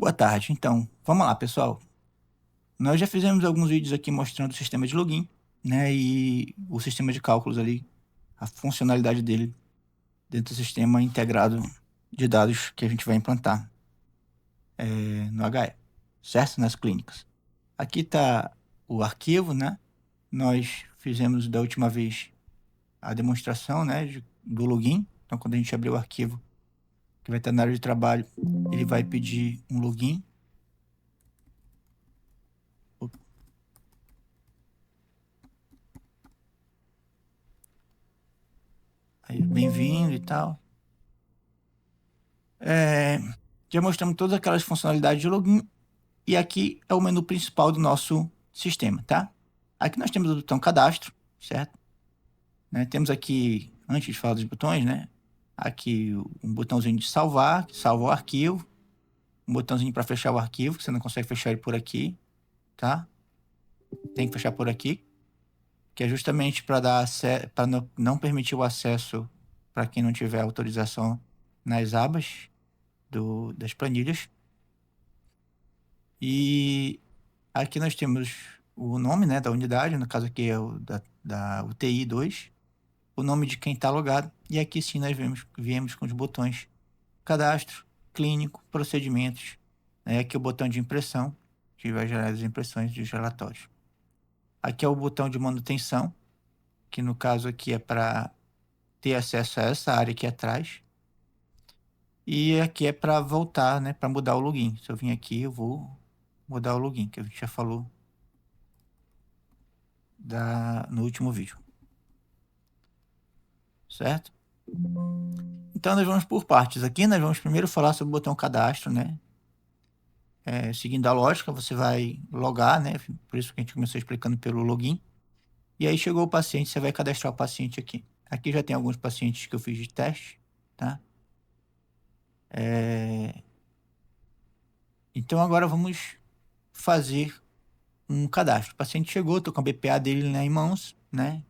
Boa tarde. Então, vamos lá, pessoal. Nós já fizemos alguns vídeos aqui mostrando o sistema de login, né, e o sistema de cálculos ali, a funcionalidade dele dentro do sistema integrado de dados que a gente vai implantar no HE, certo? Nas clínicas. Aqui está o arquivo, né? Nós fizemos da última vez a demonstração, né, do login. Então, quando a gente abrir o arquivo que vai estar na área de trabalho, ele vai pedir um login. Aí, bem-vindo e tal. Já mostramos todas aquelas funcionalidades de login e aqui é o menu principal do nosso sistema, tá? Aqui nós temos o botão cadastro, certo? Né? Temos aqui, antes de falar dos botões, né? Aqui um botãozinho de salvar, que salva o arquivo. Um botãozinho para fechar o arquivo, que você não consegue fechar ele por aqui, tá? Tem que fechar por aqui, que é justamente para dar para não permitir o acesso para quem não tiver autorização nas abas das planilhas. E aqui nós temos o nome, né, da unidade, no caso aqui é o da UTI 2, o nome de quem está logado, e aqui sim nós viemos com os botões cadastro, clínico, procedimentos, né, aqui é o botão de impressão, que vai gerar as impressões dos relatórios. Aqui é o botão de manutenção, que no caso aqui é para ter acesso a essa área aqui atrás, e aqui é para voltar, né, para mudar o login. Se eu vim aqui, eu vou mudar o login, que a gente já falou no último vídeo, certo? Então nós vamos por partes aqui, nós vamos primeiro falar sobre o botão cadastro, né? Seguindo a lógica, você vai logar, né? Por isso que a gente começou explicando pelo login. E aí chegou o paciente, você vai cadastrar o paciente aqui. Aqui já tem alguns pacientes que eu fiz de teste, tá? Então agora vamos fazer um cadastro. O paciente chegou, estou com a BPA dele, né, em mãos, né?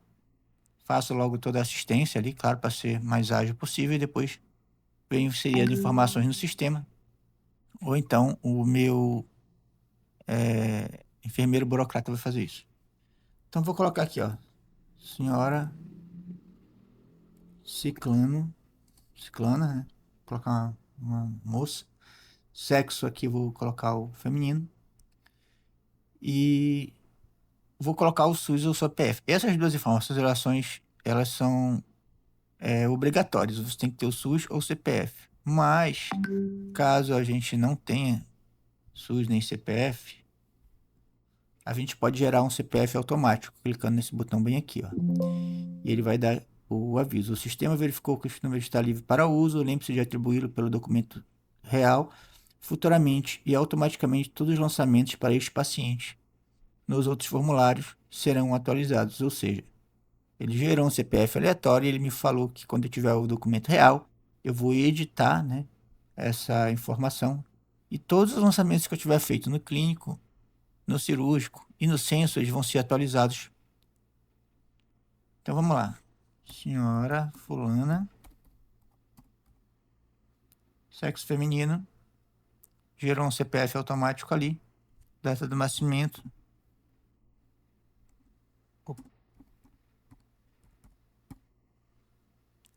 Faço logo toda a assistência ali, claro, para ser mais ágil possível, e depois venho inserir as informações no sistema. Ou então o meu enfermeiro burocrata vai fazer isso. Então vou colocar aqui, ó, senhora ciclana, né? Vou colocar uma moça. Sexo aqui vou colocar o feminino. E vou colocar o SUS ou o CPF. Essas duas informações, elas são obrigatórias. Você tem que ter o SUS ou o CPF. Mas, caso a gente não tenha SUS nem CPF, a gente pode gerar um CPF automático, clicando nesse botão bem aqui, ó. E ele vai dar o aviso. O sistema verificou que o número está livre para uso. Lembre-se de atribuí-lo pelo documento real futuramente e automaticamente todos os lançamentos para este paciente nos outros formulários serão atualizados. Ou seja, ele gerou um CPF aleatório e ele me falou que quando eu tiver o documento real, eu vou editar, né, essa informação e todos os lançamentos que eu tiver feito no clínico, no cirúrgico e no censo, eles vão ser atualizados. Então vamos lá. Senhora fulana, sexo feminino, gerou um CPF automático ali, data do nascimento.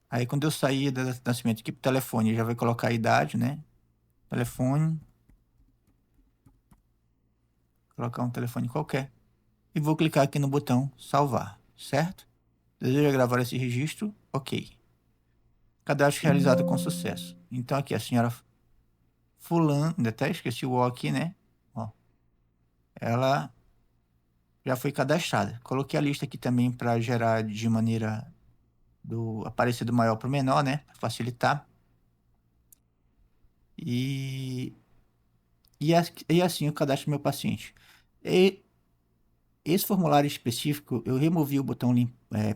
Aí quando eu sair da data do nascimento aqui pro telefone, já vai colocar a idade, né? Telefone. Colocar um telefone qualquer. E vou clicar aqui no botão salvar, certo? Deseja gravar esse registro? Ok. Cadastro realizado com sucesso. Então aqui a senhora fulano, ainda até esqueci o O aqui, né? Ó, ela já foi cadastrada. Coloquei a lista aqui também para gerar de maneira do aparecer do maior para o menor, né? Pra facilitar. E assim eu cadastro meu paciente. E esse formulário específico, eu removi o botão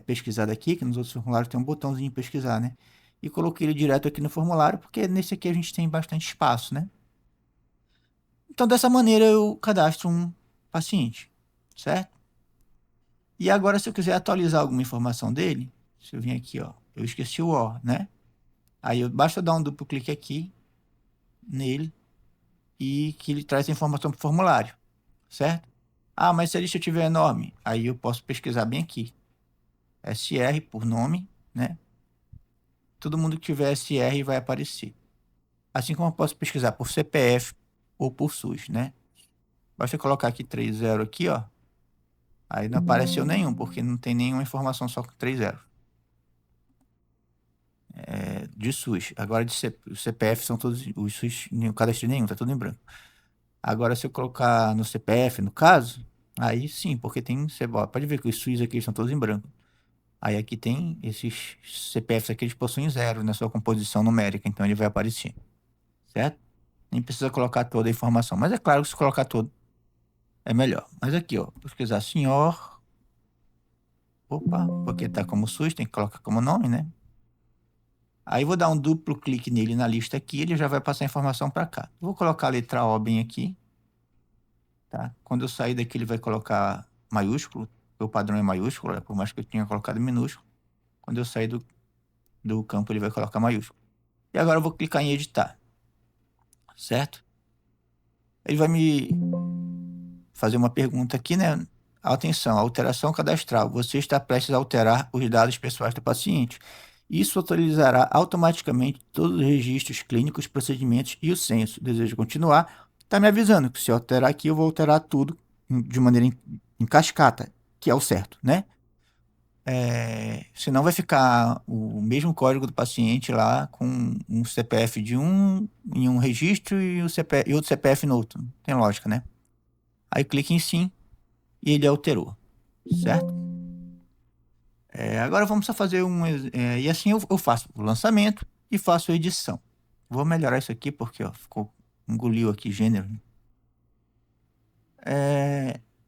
pesquisar daqui, que nos outros formulários tem um botãozinho pesquisar, né? E coloquei ele direto aqui no formulário, porque nesse aqui a gente tem bastante espaço, né? Então, dessa maneira, eu cadastro um paciente, certo? E agora, se eu quiser atualizar alguma informação dele, se eu vir aqui, ó, eu esqueci o O, né? Aí basta dar um duplo clique aqui nele e que ele traz a informação para o formulário, certo? Ah, mas se a lista estiver enorme, aí eu posso pesquisar bem aqui. SR por nome, né? Todo mundo que tiver SR vai aparecer. Assim como eu posso pesquisar por CPF ou por SUS, né? Basta colocar aqui 30 aqui, ó. Aí não apareceu nenhum, porque não tem nenhuma informação só com 30. De SUS. Agora de CPF são todos os SUS, nenhum cadastro nenhum, tá tudo em branco. Agora se eu colocar no CPF, no caso, aí sim, porque tem, você pode ver que os SUS aqui estão todos em branco. Aí aqui tem esses CPFs aqui, eles possuem 0 na sua composição numérica, então ele vai aparecer, certo? Nem precisa colocar toda a informação, mas é claro que se colocar todo é melhor. Mas aqui, ó, pesquisar senhor, opa, porque tá como SUS, tem que colocar como nome, né? Aí vou dar um duplo clique nele na lista aqui, ele já vai passar a informação para cá. Vou colocar a letra O bem aqui, tá? Quando eu sair daqui ele vai colocar maiúsculo, o padrão é maiúsculo, por mais que eu tenha colocado minúsculo. Quando eu sair do campo ele vai colocar maiúsculo. E agora eu vou clicar em editar, certo? Ele vai me fazer uma pergunta aqui, né? Atenção, alteração cadastral. Você está prestes a alterar os dados pessoais do paciente. Isso atualizará automaticamente todos os registros clínicos, procedimentos e o censo. Deseja continuar? Está me avisando que se eu alterar aqui, eu vou alterar tudo de maneira em cascata, que é o certo, né? Senão vai ficar o mesmo código do paciente lá com um CPF de um em um registro e, e outro CPF no outro. Tem lógica, né? Aí clique em sim e ele alterou, certo? Agora vamos só fazer e assim eu faço o lançamento e faço a edição. Vou melhorar isso aqui porque ó, engoliu aqui gênero.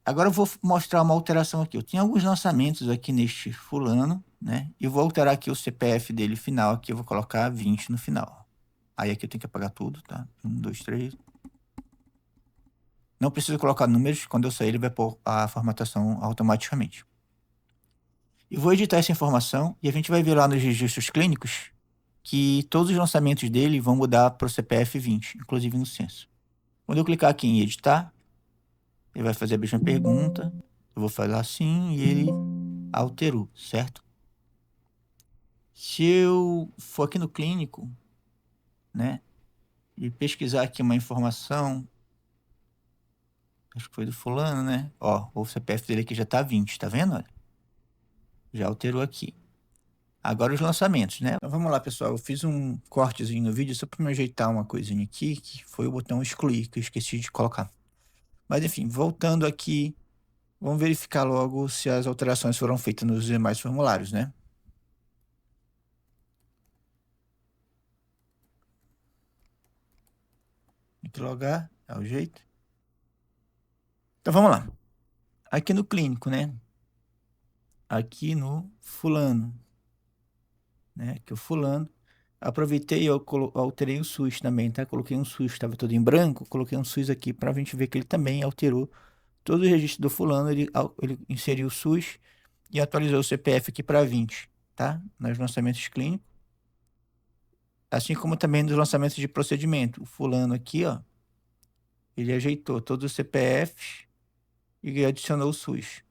Agora eu vou mostrar uma alteração aqui. Eu tenho alguns lançamentos aqui neste fulano, né? E vou alterar aqui o CPF dele final. Aqui eu vou colocar 20 no final. Aí aqui eu tenho que apagar tudo, tá? 1, 2, 3. Não preciso colocar números. Quando eu sair, ele vai pôr a formatação automaticamente. Eu vou editar essa informação e a gente vai ver lá nos registros clínicos que todos os lançamentos dele vão mudar para o CPF 20, inclusive no censo. Quando eu clicar aqui em editar, ele vai fazer a mesma pergunta. Eu vou fazer assim e ele alterou, certo? Se eu for aqui no clínico, né, e pesquisar aqui uma informação, acho que foi do fulano, né? Ó, o CPF dele aqui já tá 20, tá vendo? Olha, já alterou aqui. Agora os lançamentos, né? Então vamos lá, pessoal. Eu fiz um cortezinho no vídeo só para me ajeitar uma coisinha aqui, que foi o botão excluir, que eu esqueci de colocar. Mas enfim, voltando aqui, vamos verificar logo se as alterações foram feitas nos demais formulários, né? Tem que logar, é o jeito. Então vamos lá. Aqui no clínico, né? Aqui no fulano, né? Que o fulano. Aproveitei e eu alterei o SUS também, tá? Coloquei um SUS, estava todo em branco, coloquei um SUS aqui para a gente ver que ele também alterou todo o registro do fulano, ele inseriu o SUS e atualizou o CPF aqui para 20, tá? Nos lançamentos clínicos. Assim como também nos lançamentos de procedimento. O fulano aqui, ó, ele ajeitou todos os CPFs e adicionou o SUS.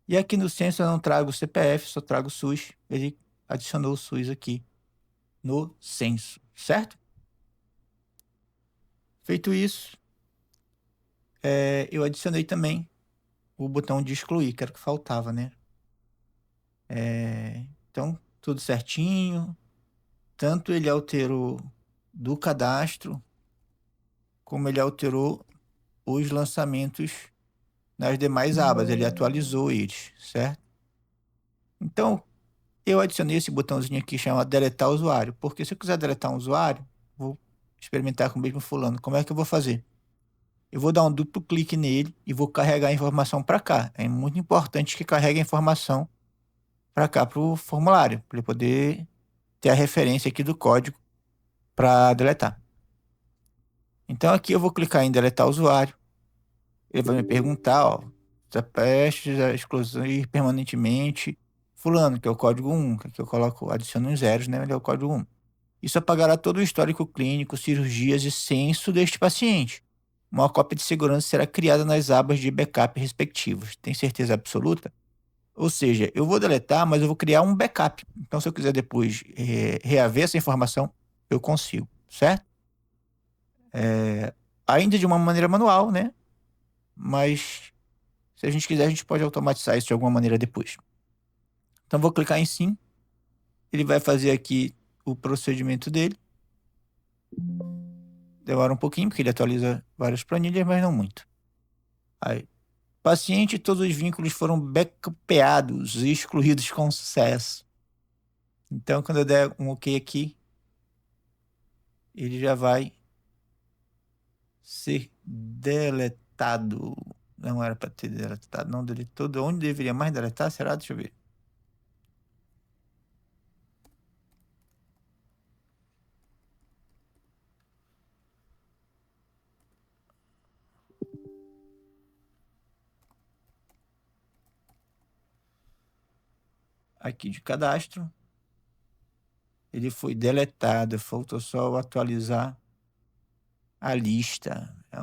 E aqui no censo eu não trago o CPF, só trago o SUS. Ele adicionou o SUS aqui no censo, certo? Feito isso, eu adicionei também o botão de excluir, que era o que faltava, né? Então, tudo certinho. Tanto ele alterou do cadastro, como ele alterou os lançamentos nas demais abas. Ele atualizou eles, certo? Então, eu adicionei esse botãozinho aqui chamado deletar usuário, porque se eu quiser deletar um usuário, vou experimentar com o mesmo fulano. Como é que eu vou fazer? Eu vou dar um duplo clique nele e vou carregar a informação para cá. É muito importante que carregue a informação para cá, para o formulário, para ele poder ter a referência aqui do código para deletar. Então aqui eu vou clicar em deletar usuário. Ele vai me perguntar, ó, está prestes a excluir permanentemente fulano, que é o código 1, que aqui eu coloco, adiciono uns zeros, né? Ele é o código 1. Isso apagará todo o histórico clínico, cirurgias e censo deste paciente. uma cópia de segurança será criada nas abas de backup respectivas. Tem certeza absoluta? Ou seja, eu vou deletar, mas eu vou criar um backup. Então, se eu quiser depois reaver essa informação, eu consigo, certo? Ainda de uma maneira manual, né? Mas se a gente quiser, a gente pode automatizar isso de alguma maneira depois. Então, vou clicar em sim. Ele vai fazer aqui o procedimento dele. Demora um pouquinho, porque ele atualiza várias planilhas, mas não muito. Aí, paciente, todos os vínculos foram backupeados e excluídos com sucesso. Então, quando eu der um OK aqui, ele já vai ser deletado. Não era para ter deletado, não deletou. Onde deveria mais deletar? Será? Deixa eu ver. Aqui de cadastro. Ele foi deletado. Faltou só atualizar a lista. É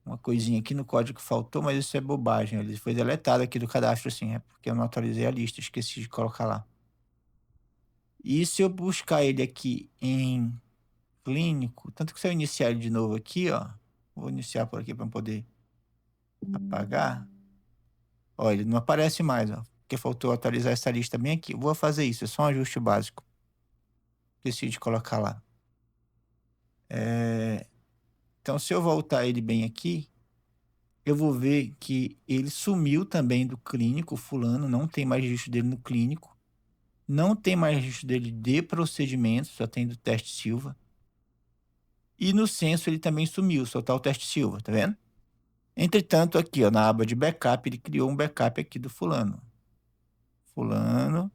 uma coisinha aqui no código que faltou, mas isso é bobagem. Ele foi deletado aqui do cadastro, sim. É porque eu não atualizei a lista. Esqueci de colocar lá. E se eu buscar ele aqui em clínico, tanto que se eu iniciar ele de novo aqui, ó, vou iniciar por aqui para poder apagar. Ó, ele não aparece mais, ó, porque faltou atualizar essa lista bem aqui. Vou fazer isso, é só um ajuste básico. Esqueci de colocar lá. Então, se eu voltar ele bem aqui, eu vou ver que ele sumiu também do clínico, fulano, não tem mais registro dele no clínico. Não tem mais registro dele de procedimento, só tem do teste Silva. E no censo ele também sumiu, só tá o teste Silva, tá vendo? Entretanto, aqui, ó, na aba de backup, ele criou um backup aqui do fulano. Fulano.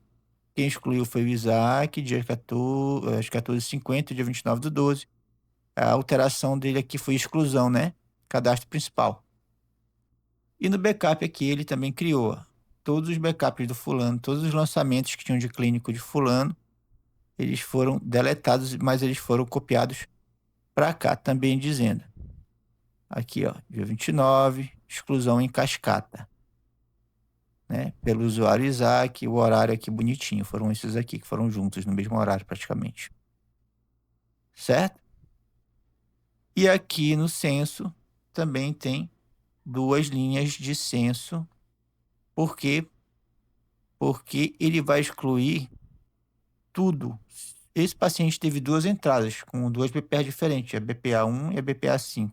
Quem excluiu foi o Isaac, dia 14, às 14h50, dia 29/12. A alteração dele aqui foi exclusão, né? Cadastro principal. E no backup aqui, ele também criou ó, todos os backups do fulano, todos os lançamentos que tinham de clínico de fulano, eles foram deletados, mas eles foram copiados para cá, também dizendo. Aqui, ó, dia 29, exclusão em cascata. Né? Pelo usuário Isaac, o horário aqui bonitinho. Foram esses aqui que foram juntos no mesmo horário praticamente. Certo? E aqui no censo também tem duas linhas de censo. Por quê? Porque ele vai excluir tudo. Esse paciente teve duas entradas com duas BPAs diferentes, a BPA1 e a BPA5,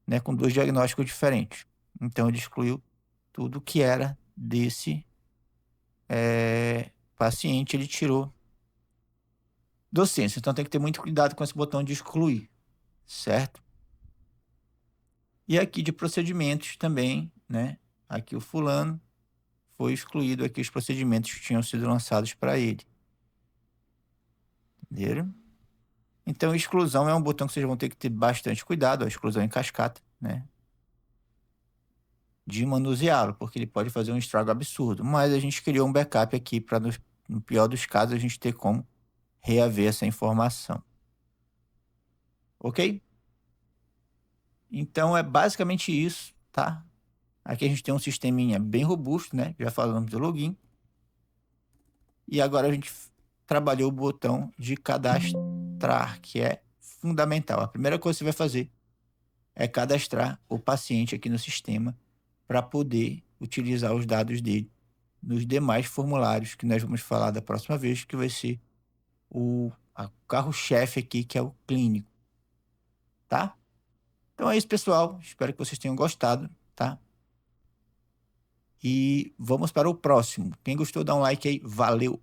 né? Com dois diagnósticos diferentes. Então ele excluiu tudo que era desse paciente, ele tirou do censo. Então tem que ter muito cuidado com esse botão de excluir, certo? E aqui de procedimentos também, né? Aqui o fulano foi excluído aqui os procedimentos que tinham sido lançados para ele. Entenderam? Então exclusão é um botão que vocês vão ter que ter bastante cuidado, a exclusão em cascata, né? De manuseá-lo, porque ele pode fazer um estrago absurdo. Mas a gente criou um backup aqui para, no pior dos casos, a gente ter como reaver essa informação. Ok? Então é basicamente isso, tá? Aqui a gente tem um sisteminha bem robusto, né? Já falamos do login. E agora a gente trabalhou o botão de cadastrar, que é fundamental. A primeira coisa que você vai fazer é cadastrar o paciente aqui no sistema para poder utilizar os dados dele nos demais formulários que nós vamos falar da próxima vez, que vai ser o carro-chefe aqui, que é o clínico, tá? Então é isso, pessoal. Espero que vocês tenham gostado, tá? E vamos para o próximo. Quem gostou, dá um like aí. Valeu!